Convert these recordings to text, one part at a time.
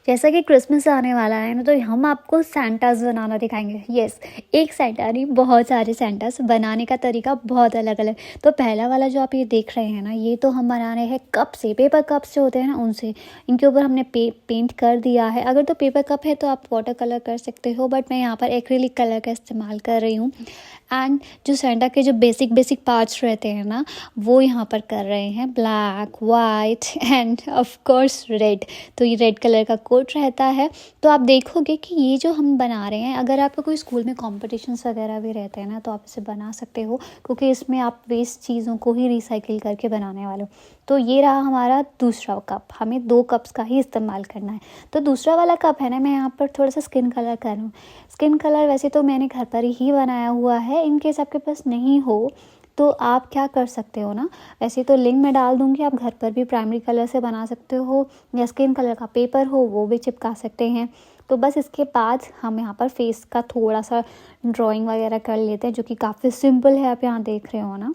जैसा कि क्रिसमस आने वाला है ना, तो हम आपको सैंटास बनाना दिखाएंगे। यस, एक सैंटा नहीं, बहुत सारे सैंटास बनाने का तरीका बहुत अलग अलग। तो पहला वाला जो आप ये देख रहे हैं ना, ये तो हम बना रहे हैं कप से, पेपर कप्स जो होते हैं ना उनसे। इनके ऊपर हमने पेंट कर दिया है। अगर तो पेपर कप है तो आप वाटर कलर कर सकते हो, बट मैं यहाँ पर एक्रिलिक कलर का इस्तेमाल कर रही हूँ। एंड जो सैंटा के जो बेसिक पार्ट्स रहते हैं ना, वो यहाँ पर कर रहे हैं, black, white end of course red. तो ये रेड कलर का कोट रहता है। तो आप देखोगे कि ये जो हम बना रहे हैं, अगर आपका कोई स्कूल में कॉम्पिटिशन्स वगैरह भी रहते हैं ना, तो आप इसे बना सकते हो, क्योंकि इसमें आप वेस्ट चीज़ों को ही रिसाइकिल करके बनाने वाले हो। तो ये रहा हमारा दूसरा कप। हमें 2 कप्स का ही इस्तेमाल करना है। तो दूसरा वाला कप है ना, मैं यहाँ पर थोड़ा सा स्किन कलर कर रहा हूँ। स्किन कलर वैसे तो मैंने घर पर ही बनाया हुआ है। इन केस आपके पास नहीं हो तो आप क्या कर सकते हो ना, वैसे तो लिंक मैं डाल दूँगी, आप घर पर भी प्राइमरी कलर से बना सकते हो, या स्किन कलर का पेपर हो वो भी चिपका सकते हैं। तो बस इसके बाद हम यहाँ पर फेस का थोड़ा सा ड्राइंग वगैरह कर लेते हैं, जो कि काफ़ी सिंपल है। आप यहाँ देख रहे हो ना,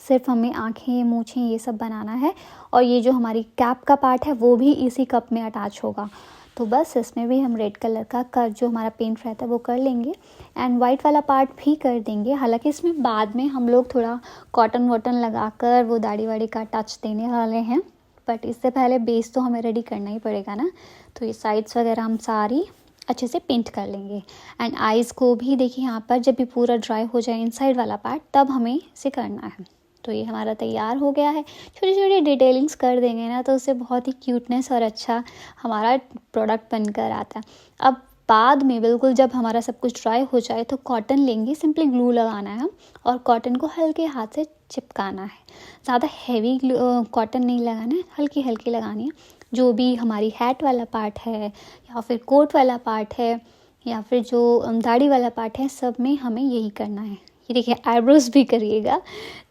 सिर्फ हमें आँखें, मूँछें ये सब बनाना है। और ये जो हमारी कैप का पार्ट है वो भी इसी कप में अटैच होगा। तो बस इसमें भी हम रेड कलर का जो हमारा पेंट रहता है वो कर लेंगे, एंड वाइट वाला पार्ट भी कर देंगे। हालांकि इसमें बाद में हम लोग थोड़ा कॉटन वॉटन लगा कर वो दाढ़ी वाड़ी का टच देने वाले हैं, बट इससे पहले बेस तो हमें रेडी करना ही पड़ेगा ना। तो ये साइड्स वगैरह हम सारी अच्छे से पेंट कर लेंगे। एंड आइज़ को भी देखिए, यहाँ पर जब भी पूरा ड्राई हो जाए इनसाइड वाला पार्ट, तब हमें इसे करना है। तो ये हमारा तैयार हो गया है। छोटी छोटी डिटेलिंग्स कर देंगे ना, तो उससे बहुत ही क्यूटनेस और अच्छा हमारा प्रोडक्ट बनकर आता है। अब बाद में बिल्कुल जब हमारा सब कुछ ड्राई हो जाए तो कॉटन लेंगे, सिंपली ग्लू लगाना है और कॉटन को हल्के हाथ से चिपकाना है। ज़्यादा हैवी कॉटन नहीं लगाना है, हल्की हल्की लगानी है। जो भी हमारी हैट वाला पार्ट है, या फिर कोट वाला पार्ट है, या फिर जो दाढ़ी वाला पार्ट है, सब में हमें यही करना है। ये देखिए, आईब्रोज भी करिएगा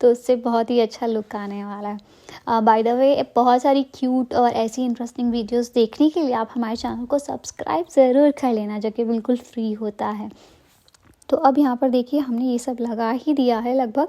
तो उससे बहुत ही अच्छा लुक आने वाला है। बाय द वे, बहुत सारी क्यूट और ऐसी इंटरेस्टिंग वीडियोस देखने के लिए आप हमारे चैनल को सब्सक्राइब ज़रूर कर लेना, जो कि बिल्कुल फ्री होता है। तो अब यहाँ पर देखिए, हमने ये सब लगा ही दिया है लगभग,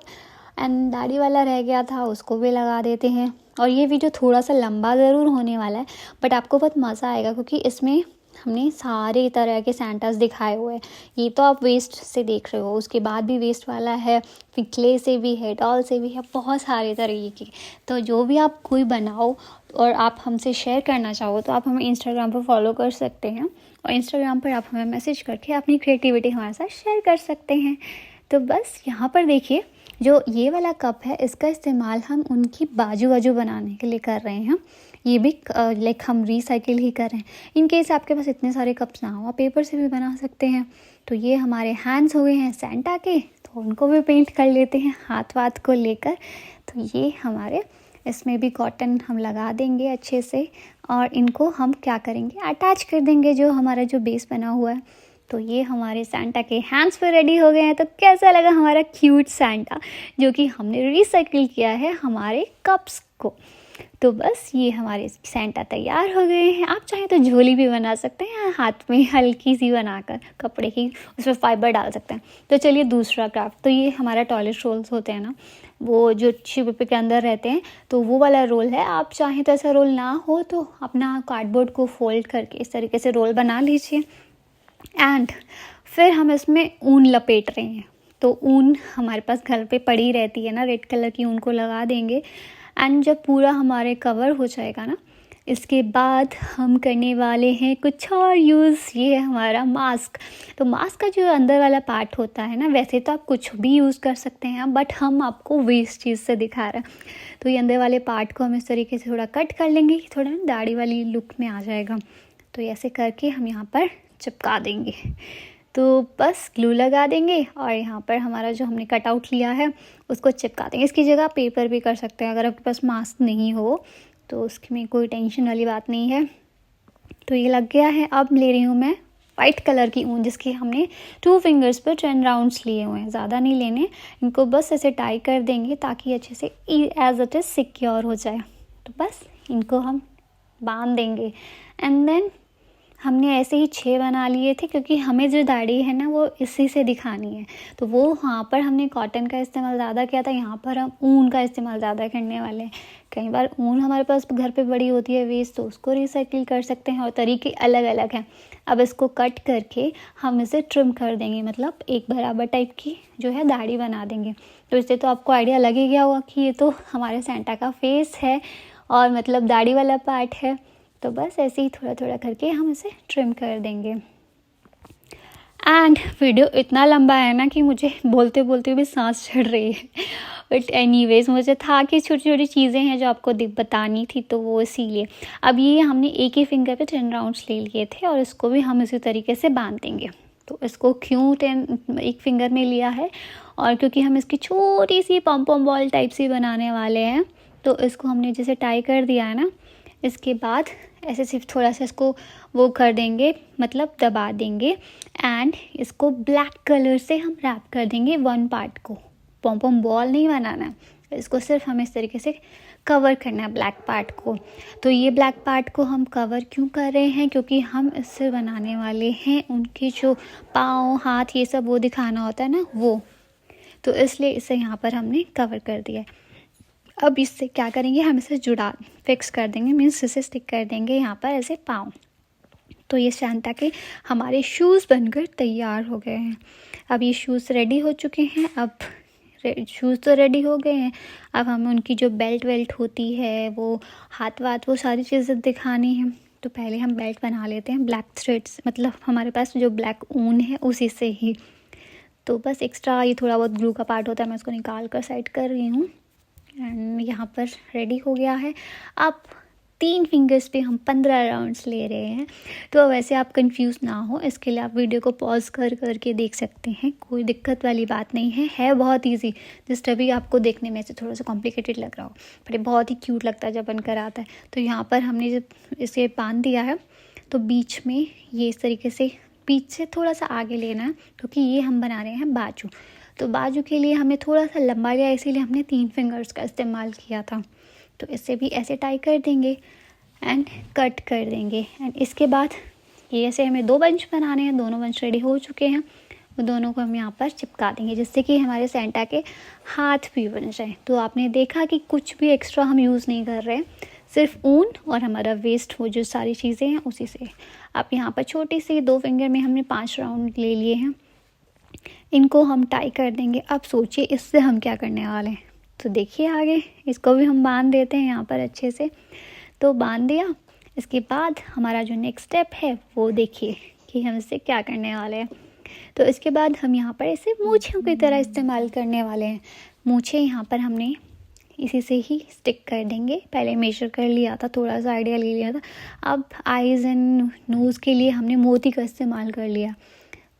एंड दाढ़ी वाला रह गया था, उसको भी लगा देते हैं। और ये वीडियो थोड़ा सा लंबा ज़रूर होने वाला है, बट आपको बहुत मज़ा आएगा, क्योंकि इसमें हमने सारे तरह के सैंटास दिखाए हुए हैं। ये तो आप वेस्ट से देख रहे हो, उसके बाद भी वेस्ट वाला है, फिर क्ले से भी है, डॉल से भी है, बहुत सारे तरीके के। तो जो भी आप कोई बनाओ और आप हमसे शेयर करना चाहो, तो आप हमें इंस्टाग्राम पर फॉलो कर सकते हैं, और इंस्टाग्राम पर आप हमें मैसेज करके अपनी क्रिएटिविटी हमारे साथ शेयर कर सकते हैं। तो बस यहाँ पर देखिए, जो ये वाला कप है, इसका इस्तेमाल हम उनकी बाजू बनाने के लिए कर रहे हैं। ये भी लाइक हम रिसाइकिल ही कर रहे हैं। इन केस आपके पास इतने सारे कप्स ना हो, आप पेपर से भी बना सकते हैं। तो ये हमारे हैंड्स हो गए हैं सैंटा के, तो उनको भी पेंट कर लेते हैं हाथ वाथ को लेकर। तो ये हमारे, इसमें भी कॉटन हम लगा देंगे अच्छे से, और इनको हम क्या करेंगे, अटैच कर देंगे जो हमारा जो बेस बना हुआ है। तो ये हमारे सैंटा के हैंड्स पे रेडी हो गए हैं। तो कैसा लगा हमारा क्यूट सैंटा, जो कि हमने रिसाइकिल किया है हमारे कप्स को। तो बस ये हमारे सैंटा तैयार हो गए हैं। आप चाहें तो झोली भी बना सकते हैं, हाथ में हल्की सी बनाकर कपड़े की, उसमें फाइबर डाल सकते हैं। तो चलिए दूसरा क्राफ्ट, तो ये हमारा टॉयलेट रोल्स होते हैं ना, वो जो टिश्यू पेपर के अंदर रहते हैं, तो वो वाला रोल है। आप चाहें तो ऐसा रोल ना हो तो अपना कार्डबोर्ड को फोल्ड करके इस तरीके से रोल बना लीजिए। एंड फिर हम इसमें ऊन लपेट रहे हैं। तो ऊन हमारे पास घर पे पड़ी रहती है ना, रेड कलर की ऊन को लगा देंगे। एंड जब पूरा हमारे कवर हो जाएगा ना, इसके बाद हम करने वाले हैं कुछ और यूज़। ये है हमारा मास्क। तो मास्क का जो अंदर वाला पार्ट होता है ना, वैसे तो आप कुछ भी यूज़ कर सकते हैं, बट हम आपको वेस्ट चीज़ से दिखा रहे हैं। तो ये अंदर वाले पार्ट को हम इस तरीके से थोड़ा कट कर लेंगे, थोड़ा दाढ़ी वाली लुक में आ जाएगा। तो ऐसे करके हम यहाँ पर चिपका देंगे। तो बस ग्लू लगा देंगे, और यहाँ पर हमारा जो हमने कटआउट लिया है उसको चिपका देंगे। इसकी जगह पेपर भी कर सकते हैं, अगर आपके पास मास्क नहीं हो तो उसमें कोई टेंशन वाली बात नहीं है। तो ये लग गया है। अब ले रही हूँ मैं वाइट कलर की ऊन, जिसके हमने 2 फिंगर्स पर 10 राउंड्स लिए हुए हैं, ज़्यादा नहीं लेने। इनको बस ऐसे टाई कर देंगे ताकि अच्छे से एज इट इज़ सिक्योर हो जाए। तो बस इनको हम बांध देंगे, एंड देन हमने ऐसे ही 6 बना लिए थे, क्योंकि हमें जो दाढ़ी है ना वो इसी से दिखानी है। तो वो वहाँ पर हमने कॉटन का इस्तेमाल ज़्यादा किया था, यहाँ पर हम ऊन का इस्तेमाल ज़्यादा करने वाले हैं। कई बार ऊन हमारे पास घर पे पड़ी होती है वेस्ट, तो उसको रिसाइकिल कर सकते हैं और तरीके अलग अलग हैं। अब इसको कट करके हम इसे ट्रिम कर देंगे, मतलब एक बराबर टाइप की जो है दाढ़ी बना देंगे। तो इससे तो आपको आइडिया लग ही गया होगा कि ये तो हमारे सेंटा का फेस है और मतलब दाढ़ी वाला पार्ट है। तो बस ऐसे ही थोड़ा थोड़ा करके हम इसे ट्रिम कर देंगे। एंड वीडियो इतना लंबा है ना कि मुझे बोलते बोलते भी सांस चढ़ रही है। बट एनीवेज मुझे था कि छोटी छोटी चीज़ें हैं जो आपको बतानी थी, तो वो इसीलिए। अब ये हमने एक ही फिंगर पे 10 राउंड्स ले लिए थे और इसको भी हम इसी तरीके से बांध देंगे। तो इसको क्यों 10 एक फिंगर में लिया है, और क्योंकि हम इसकी छोटी सी पम पम बॉल टाइप सी बनाने वाले हैं। तो इसको हमने जैसे टाई कर दिया है ना, इसके बाद ऐसे सिर्फ थोड़ा सा इसको वो कर देंगे, मतलब दबा देंगे। एंड इसको ब्लैक कलर से हम रैप कर देंगे वन पार्ट को। पॉम पॉम बॉल नहीं बनाना है, इसको सिर्फ हमें इस तरीके से कवर करना है ब्लैक पार्ट को। तो ये ब्लैक पार्ट को हम कवर क्यों कर रहे हैं, क्योंकि हम इससे बनाने वाले हैं उनके जो पाँव हाथ ये सब वो दिखाना होता है ना वो, तो इसलिए इसे यहाँ पर हमने कवर कर दिया है। अब इससे क्या करेंगे, हम इसे जुड़ा फिक्स कर देंगे, मीन्स इसे स्टिक कर देंगे यहाँ पर ऐसे पाँव। तो ये सैंटा के हमारे शूज़ बनकर तैयार हो गए हैं। अब ये शूज़ रेडी हो चुके हैं। अब शूज़ तो रेडी हो गए हैं, अब हमें उनकी जो बेल्ट वेल्ट होती है, वो हाथ वाथ, वो सारी चीज़ें दिखानी है। तो पहले हम बेल्ट बना लेते हैं ब्लैक थ्रेड्स, मतलब हमारे पास जो ब्लैक ऊन है उसी से ही। तो बस एक्स्ट्रा ये थोड़ा बहुत ग्लू का पार्ट होता है, मैं उसको निकाल कर साइड कर रही हूँ। एंड यहाँ पर रेडी हो गया है। अब 3 फिंगर्स पे हम 15 राउंड्स ले रहे हैं। तो वैसे आप कंफ्यूज ना हो, इसके लिए आप वीडियो को पॉज कर करके देख सकते हैं, कोई दिक्कत वाली बात नहीं है बहुत इजी। जस्ट अभी आपको देखने में से थोड़ा सा कॉम्प्लिकेटेड लग रहा हो, पर बहुत ही क्यूट लगता है जब बनकर आता है। तो यहाँ पर हमने जब इसे बांध दिया है, तो बीच में ये इस तरीके से बीच से थोड़ा सा आगे लेना है, क्योंकि ये हम बना रहे हैं बाजू। तो बाजू के लिए हमने थोड़ा सा लंबा लिया, इसीलिए हमने 3 फिंगर्स का इस्तेमाल किया था। तो इसे भी ऐसे टाई कर देंगे एंड कट कर देंगे। एंड इसके बाद ये ऐसे हमें 2 बंच बनाने हैं, दोनों बंच रेडी हो चुके हैं। वो दोनों को हम यहाँ पर चिपका देंगे, जिससे कि हमारे सेंटा के हाथ भी बन जाए। तो आपने देखा कि कुछ भी एक्स्ट्रा हम यूज़ नहीं कर रहे हैं, सिर्फ ऊन और हमारा वेस्ट वो जो सारी चीज़ें हैं उसी से। अब यहाँ पर छोटी सी 2 फिंगर में हमने 5 राउंड ले लिए हैं, इनको हम टाई कर देंगे। अब सोचिए इससे हम क्या करने वाले हैं, तो देखिए आगे। इसको भी हम बांध देते हैं यहाँ पर अच्छे से। तो बांध दिया, इसके बाद हमारा जो नेक्स्ट स्टेप है वो देखिए कि हम इससे क्या करने वाले हैं। तो इसके बाद हम यहाँ पर इसे मूँछों की तरह इस्तेमाल करने वाले हैं। मूँछें यहाँ पर हमने इसी से ही स्टिक कर देंगे। पहले मेजर कर लिया था, थोड़ा सा आइडिया ले लिया था। अब आइज़ एंड नोज़ के लिए हमने मोती का इस्तेमाल कर लिया।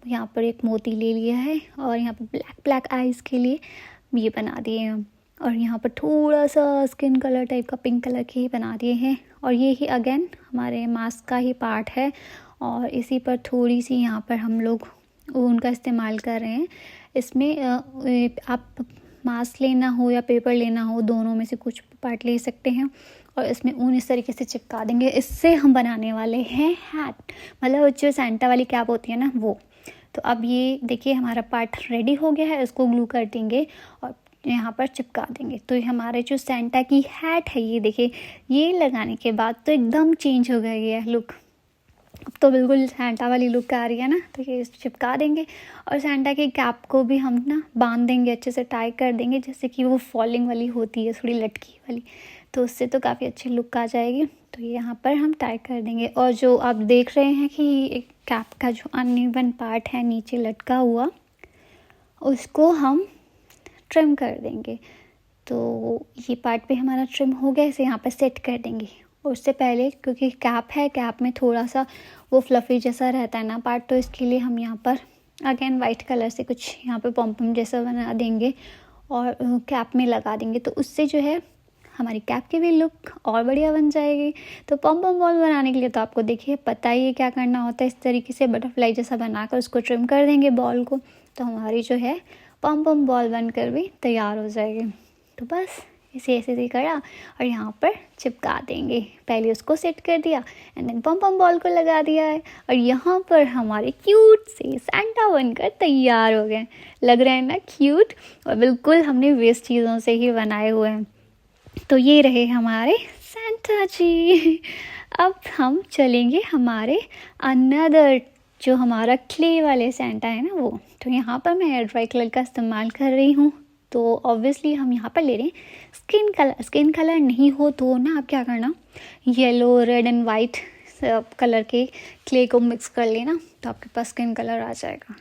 यहाँ पर एक मोती ले लिया है और यहाँ पर ब्लैक आइज़ के लिए ये बना दिए हैं। और यहाँ पर थोड़ा सा स्किन कलर टाइप का पिंक कलर के ही बना दिए हैं। और ये ही अगेन हमारे मास्क का ही पार्ट है, और इसी पर थोड़ी सी यहाँ पर हम लोग ऊन का इस्तेमाल कर रहे हैं। इसमें आप मास्क लेना हो या पेपर लेना हो, दोनों में से कुछ पार्ट ले सकते हैं। और इसमें ऊन इस तरीके से चिपका देंगे। इससे हम बनाने वाले हैं हैट, मतलब जो सैंटा वाली कैप होती है ना वो। तो अब ये देखिए हमारा पार्ट रेडी हो गया है, इसको ग्लू कर देंगे और यहाँ पर चिपका देंगे। तो ये हमारे जो सैंटा की हैट है, ये देखिए, ये लगाने के बाद तो एकदम चेंज हो गया ये लुक। अब तो बिल्कुल सैंटा वाली लुक आ रही है ना। तो ये चिपका देंगे और सैंटा की कैप को भी हम ना बांध देंगे, अच्छे से टाई कर देंगे, जैसे कि वो फॉलिंग वाली होती है, थोड़ी लटकी वाली। तो उससे तो काफ़ी अच्छी लुक आ जाएगी। तो ये यहाँ पर हम टाई कर देंगे। और जो आप देख रहे हैं कि एक कैप का जो अनइवन पार्ट है नीचे लटका हुआ, उसको हम ट्रिम कर देंगे। तो ये पार्ट भी हमारा ट्रिम हो गया, इसे यहाँ पर सेट कर देंगे। और उससे पहले, क्योंकि कैप है, कैप में थोड़ा सा वो फ्लफ़ी जैसा रहता है ना पार्ट, तो इसके लिए हम यहाँ पर अगेन वाइट कलर से कुछ यहाँ पे पॉम जैसा बना देंगे और कैप में लगा देंगे। तो उससे जो है हमारी कैप की भी लुक और बढ़िया बन जाएगी। तो पॉम बॉल बनाने के लिए तो आपको देखिए पता ही है क्या करना होता है। इस तरीके से बटरफ्लाई जैसा बनाकर उसको ट्रिम कर देंगे बॉल को, तो हमारी जो है पॉम बॉल बनकर भी तैयार हो जाएगी। तो बस इसे ऐसे करा और यहाँ पर चिपका देंगे। पहले उसको सेट कर दिया एंड देन पॉम बॉल को लगा दिया है, और यहाँ पर हमारे क्यूट से सैंटा बनकर तैयार हो गए। लग रहा है ना क्यूट, और बिल्कुल हमने वेस्ट चीज़ों से ही बनाए हुए हैं। तो ये रहे हमारे सेंटा जी। अब हम चलेंगे हमारे अनदर, जो हमारा क्ले वाले सेंटा है ना वो। तो यहाँ पर मैं एयर ड्राई कलर का इस्तेमाल कर रही हूँ। तो ऑब्वियसली हम यहाँ पर ले रहे हैं स्किन कलर। स्किन कलर नहीं हो तो ना आप क्या करना, yellow, red and white colour के क्ले को मिक्स कर लेना, तो आपके पास स्किन कलर आ जाएगा।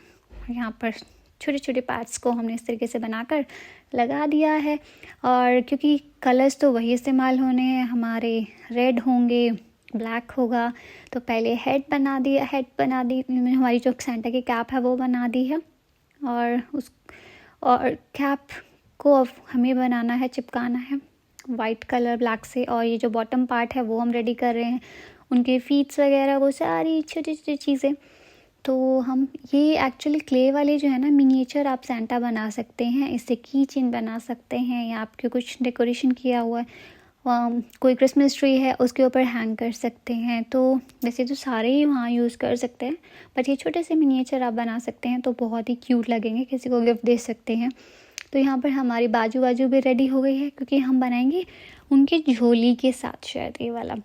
यहाँ पर छोटे छोटे पार्ट्स को हमने इस तरीके से बनाकर लगा दिया है। और क्योंकि कलर्स तो वही इस्तेमाल होने हैं हमारे, रेड होंगे, ब्लैक होगा, तो पहले हेड बना दी, हमारी जो सेंटा की कैप है वो बना दी है। और कैप को अब हमें बनाना है, चिपकाना है वाइट कलर ब्लैक से। और ये जो बॉटम पार्ट है वो हम रेडी कर रहे हैं, उनके फीट्स वगैरह वो सारी छोटी छोटी चीज़ें। तो हम ये एक्चुअली क्ले वाले जो है ना मिनिएचर आप सेंटा बना सकते हैं, इससे की चेन बना सकते हैं, या आपके कुछ डेकोरेशन किया हुआ है, कोई क्रिसमस ट्री है उसके ऊपर हैंग कर सकते हैं। तो वैसे तो सारे ही वहाँ यूज़ कर सकते हैं, बट ये छोटे से मिनिएचर आप बना सकते हैं तो बहुत ही क्यूट लगेंगे, किसी को गिफ्ट दे सकते हैं। तो यहाँ पर हमारी बाजू भी रेडी हो गई है, क्योंकि हम बनाएंगे उनकी झोली के साथ शायद ये वाला,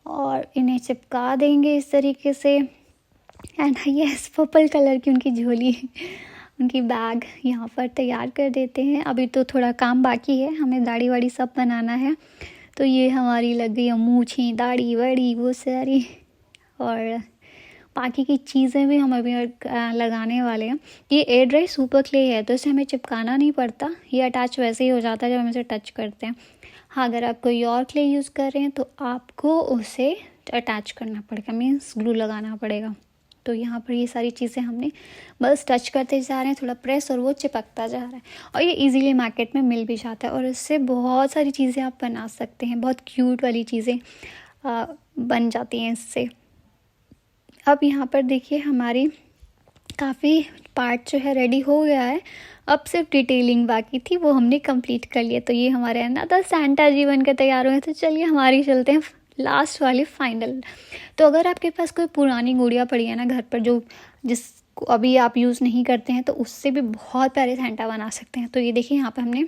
और इन्हें चिपका देंगे इस तरीके से। एंड यस, पर्पल कलर की उनकी झोली, उनकी बैग यहाँ पर तैयार कर देते हैं। अभी तो थोड़ा काम बाकी है, हमें दाढ़ी वाड़ी सब बनाना है। तो ये हमारी लग गई है मूछें, दाढ़ी वाड़ी वो सारी, और बाकी की चीज़ें भी हम अभी लगाने वाले हैं। ये एयर ड्राई सुपर क्ले है, तो इसे हमें चिपकाना नहीं पड़ता, ये अटैच वैसे ही हो जाता है जब हम इसे टच करते हैं। हाँ, अगर आप कोई और क्ले यूज़ कर रहे हैं तो आपको उसे अटैच करना पड़ेगा, मीन्स ग्लू लगाना पड़ेगा। तो यहाँ पर ये सारी चीज़ें हमने बस टच करते जा रहे हैं, थोड़ा प्रेस, और वो चिपकता जा रहा है। और ये इजीली मार्केट में मिल भी जाता है, और इससे बहुत सारी चीज़ें आप बना सकते हैं, बहुत क्यूट वाली चीज़ें बन जाती हैं इससे। अब यहाँ पर देखिए हमारी काफ़ी पार्ट जो है रेडी हो गया है, अब सिर्फ डिटेलिंग बाकी थी, वो हमने कंप्लीट कर लिया। तो ये हमारे अनदर सेंटा जी बनकर तैयार हुए। तो चलिए हमारी चलते हैं लास्ट वाली फाइनल। तो अगर आपके पास कोई पुरानी गुड़िया पड़ी है ना घर पर, जो जिसको अभी आप यूज़ नहीं करते हैं, तो उससे भी बहुत प्यारे सेंटा बना सकते हैं। तो ये देखिए यहाँ पर हमने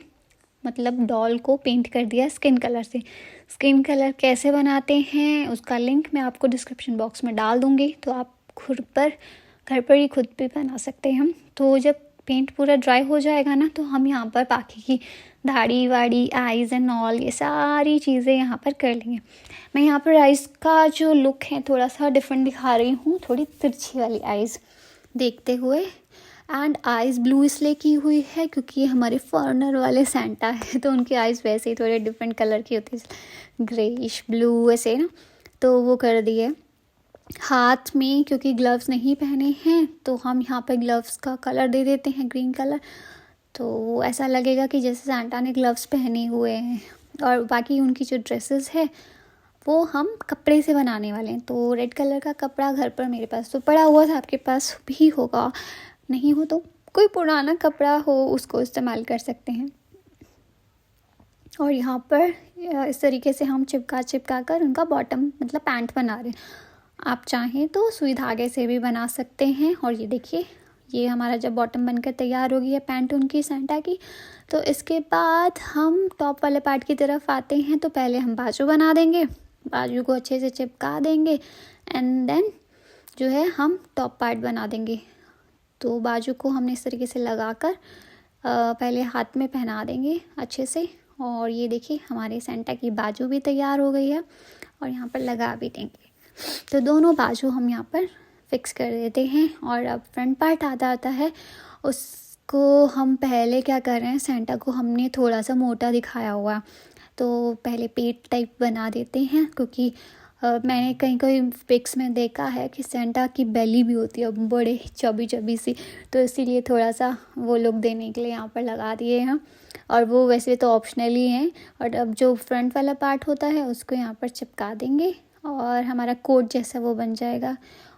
मतलब डॉल को पेंट कर दिया स्किन कलर से। स्किन कलर कैसे बनाते हैं उसका लिंक मैं आपको डिस्क्रिप्शन बॉक्स में डाल दूँगी, तो आप घर पर ही खुद भी बना सकते हैं। तो जब पेंट पूरा ड्राई हो जाएगा ना, तो हम यहाँ पर बाकी की दाढ़ी वाड़ी, आइज़ एंड ऑल, ये सारी चीज़ें यहाँ पर कर लेंगे। मैं यहाँ पर आइज़ का जो लुक है थोड़ा सा डिफरेंट दिखा रही हूँ, थोड़ी तिरछी वाली आइज़ देखते हुए। एंड आइज़ ब्लू इसलिए की हुई है क्योंकि ये हमारे फॉरेनर वाले सेंटा है, तो उनकी आइज़ वैसे ही थोड़े डिफरेंट कलर की होती है, ग्रेइश ब्लू ऐसे ना, तो वो कर दिए। हाथ में क्योंकि ग्लव्स नहीं पहने हैं, तो हम यहाँ पे ग्लव्स का कलर दे देते हैं ग्रीन कलर, तो वो ऐसा लगेगा कि जैसे सेंटा ने ग्लव्स पहने हुए हैं। और बाकी उनकी जो ड्रेसेस है वो हम कपड़े से बनाने वाले हैं। तो रेड कलर का कपड़ा घर पर मेरे पास तो पड़ा हुआ था, आपके पास भी होगा, नहीं हो तो कोई पुराना कपड़ा हो उसको इस्तेमाल कर सकते हैं। और यहाँ पर इस तरीके से हम चिपका कर उनका बॉटम मतलब पैंट बना रहे हैं। आप चाहें तो सुई धागे से भी बना सकते हैं। और ये देखिए, ये हमारा जब बॉटम बनकर तैयार हो गई है पैंट उनकी सेंटा की, तो इसके बाद हम टॉप वाले पार्ट की तरफ आते हैं। तो पहले हम बाजू बना देंगे, बाजू को अच्छे से चिपका देंगे, एंड देन जो है हम टॉप पार्ट बना देंगे। तो बाजू को हमने इस तरीके से लगाकर पहले हाथ में पहना देंगे अच्छे से। और ये देखिए हमारे सेंटा की बाजू भी तैयार हो गई है, और यहाँ पर लगा भी देंगे। तो दोनों बाजू हम यहाँ पर फिक्स कर देते हैं। और अब फ्रंट पार्ट आता है, उसको हम पहले क्या कर रहे हैं, सेंटा को हमने थोड़ा सा मोटा दिखाया हुआ, तो पहले पेट टाइप बना देते हैं। क्योंकि मैंने कहीं पिक्स में देखा है कि सेंटा की बेली भी होती है बड़े चबी सी, तो इसीलिए थोड़ा सा वो लुक देने के लिए यहाँ पर लगा दिए हैं। और वो वैसे तो ऑप्शनल ही हैं। और अब जो फ्रंट वाला पार्ट होता है उसको यहाँ पर चिपका देंगे, और हमारा कोट जैसा वो बन जाएगा।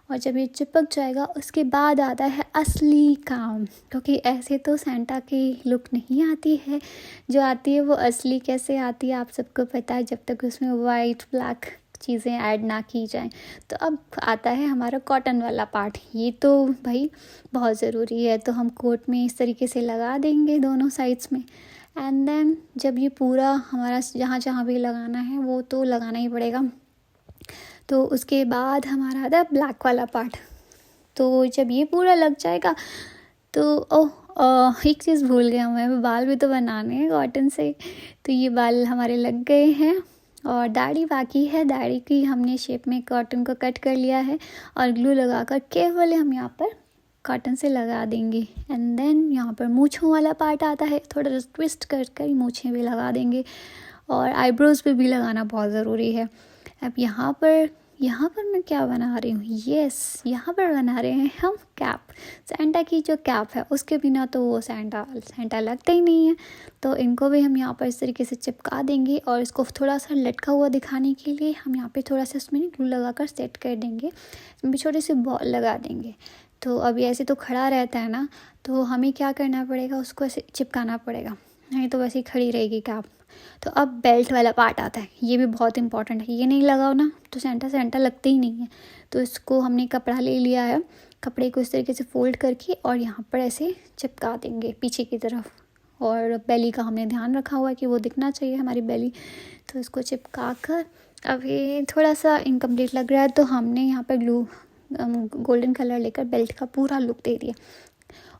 और जब ये चिपक जाएगा उसके बाद आता है असली काम, क्योंकि ऐसे तो सेंटा की लुक नहीं आती है, जो आती है वो असली कैसे आती है आप सबको पता है, जब तक उसमें वाइट ब्लैक चीज़ें ऐड ना की जाएं। तो अब आता है हमारा कॉटन वाला पार्ट, ये तो भाई बहुत ज़रूरी है। तो हम कोट में इस तरीके से लगा देंगे दोनों साइड्स में, एंड देन जब ये पूरा हमारा जहाँ जहाँ भी लगाना है वो तो लगाना ही पड़ेगा। तो उसके बाद हमारा आता है ब्लैक वाला पार्ट। तो जब ये पूरा लग जाएगा तो एक चीज़ भूल गया मैं, बाल भी तो बनाने हैं कॉटन से। तो ये बाल हमारे लग गए हैं और दाढ़ी बाकी है। दाढ़ी की हमने शेप में कॉटन को कट कर लिया है और ग्लू लगाकर केवल हम यहाँ पर कॉटन से लगा देंगे। एंड देन यहाँ पर मूँछों वाला पार्ट आता है, थोड़ा सा ट्विस्ट कर कर मूँछें भी लगा देंगे और आईब्रोज़ पे भी लगाना बहुत ज़रूरी है। अब यहाँ पर मैं क्या बना रही हूँ, यस यहाँ पर बना रहे हैं हम कैप। सेंटा की जो कैप है उसके बिना तो वो सेंटा लगता ही नहीं है। तो इनको भी हम यहाँ पर इस तरीके से चिपका देंगे और इसको थोड़ा सा लटका हुआ दिखाने के लिए हम यहाँ पे थोड़ा सा इसमें ग्लू लगा कर सेट कर देंगे। इसमें भी छोटे से बॉल लगा देंगे। तो अभी ऐसे तो खड़ा रहता है ना, तो हमें क्या करना पड़ेगा, उसको ऐसे चिपकाना पड़ेगा, नहीं तो वैसे ही खड़ी रहेगी कैप। तो अब बेल्ट वाला पार्ट आता है, ये भी बहुत इंपॉर्टेंट है। ये नहीं लगाओ ना तो सेंटा लगते ही नहीं है। तो इसको हमने कपड़ा ले लिया है, कपड़े को इस तरीके से फोल्ड करके और यहाँ पर ऐसे चिपका देंगे पीछे की तरफ। और बेली का हमने ध्यान रखा हुआ है कि वो दिखना चाहिए हमारी बेली। तो इसको चिपका कर अभी थोड़ा सा इनकम्प्लीट लग रहा है तो हमने यहाँ पर ग्लू गोल्डन कलर लेकर बेल्ट का पूरा लुक दे दिया।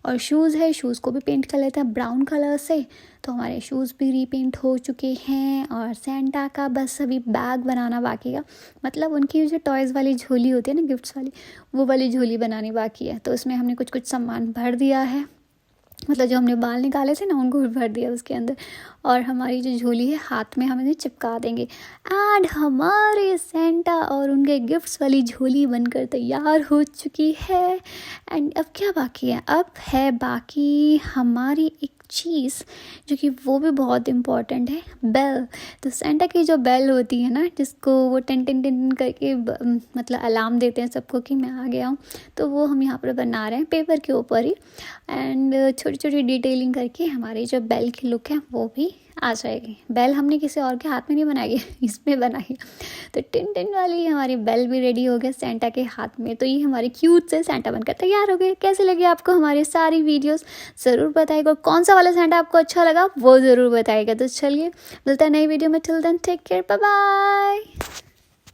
और शूज़ है, शूज़ को भी पेंट कर लेते हैं ब्राउन कलर से। तो हमारे शूज़ भी रीपेंट हो चुके हैं और सेंटा का बस अभी बैग बनाना बाकी है। मतलब उनकी जो टॉयज़ वाली झोली होती है ना, गिफ्ट्स वाली, वो वाली झोली बनानी बाकी है। तो उसमें हमने कुछ सामान भर दिया है, मतलब जो हमने बाल निकाले थे ना उनको भी भर दिया उसके अंदर। और हमारी जो झोली है हाथ में हम इन्हें चिपका देंगे। एंड हमारे सेंटा और उनके गिफ्ट्स वाली झोली बनकर तैयार हो चुकी है। एंड अब क्या बाकी है, अब है बाकी हमारी एक चीज़ जो कि वो भी बहुत इम्पॉर्टेंट है, बेल। तो सेंटा की जो बेल होती है ना, जिसको वो टिन टिन टिन करके मतलब अलार्म देते हैं सबको कि मैं आ गया हूँ, तो वो हम यहाँ पर बना रहे हैं पेपर के ऊपर ही। एंड छोटी छोटी डिटेलिंग करके हमारी जो बेल की लुक है वो भी आ जाएगी। बेल हमने किसी और के हाथ में नहीं बनाई है, इसमें बनाई है। तो टिन टिन वाली हमारी बेल भी रेडी हो गया सेंटा के हाथ में। तो ये हमारे क्यूट से सेंटा बनकर तैयार हो गए। कैसे लगे आपको हमारी सारी वीडियोस ज़रूर बताइएगा, और कौन सा वाला सेंटा आपको अच्छा लगा वो ज़रूर बताइएगा। तो चलिए मिलता है नई वीडियो में, till then take care, bye bye.